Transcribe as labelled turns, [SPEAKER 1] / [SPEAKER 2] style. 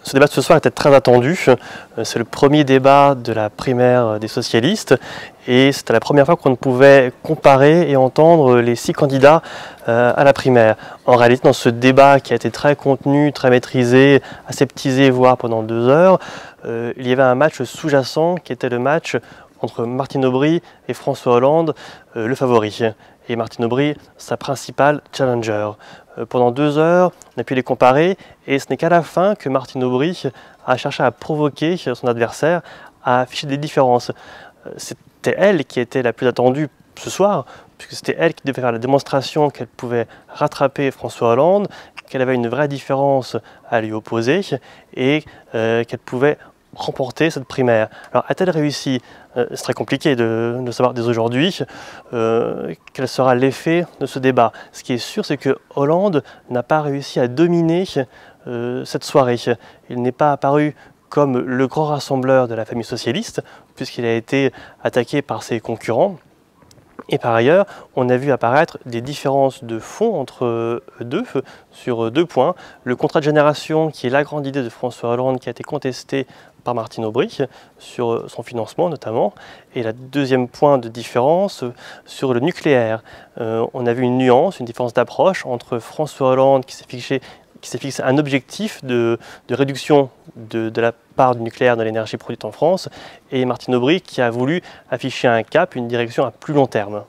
[SPEAKER 1] Ce débat de ce soir était très attendu. C'est le premier débat de la primaire des socialistes et c'était la première fois qu'on ne pouvait comparer et entendre les 6 candidats à la primaire. En réalité, dans ce débat qui a été très contenu, très maîtrisé, aseptisé, voire pendant 2 heures, il y avait un match sous-jacent qui était le match entre Martine Aubry et François Hollande, le favori. Et Martine Aubry, sa principale challenger. Pendant 2 heures, on a pu les comparer et ce n'est qu'à la fin que Martine Aubry a cherché à provoquer son adversaire, à afficher des différences. C'était elle qui était la plus attendue ce soir, puisque c'était elle qui devait faire la démonstration qu'elle pouvait rattraper François Hollande, qu'elle avait une vraie différence à lui opposer et qu'elle pouvait remporter cette primaire. Alors a-t-elle réussi? C'est très compliqué de savoir dès aujourd'hui quel sera l'effet de ce débat. Ce qui est sûr, c'est que Hollande n'a pas réussi à dominer cette soirée. Il n'est pas apparu comme le grand rassembleur de la famille socialiste, puisqu'il a été attaqué par ses concurrents. Et par ailleurs, on a vu apparaître des différences de fond entre eux deux sur 2 points. Le contrat de génération, qui est la grande idée de François Hollande, qui a été contesté par Martine Aubry, sur son financement notamment. Et le deuxième point de différence, sur le nucléaire. On a vu une nuance, une différence d'approche entre François Hollande, qui s'est fixé un objectif de réduction de la part du nucléaire dans l'énergie produite en France, et Martine Aubry qui a voulu afficher un cap, une direction à plus long terme.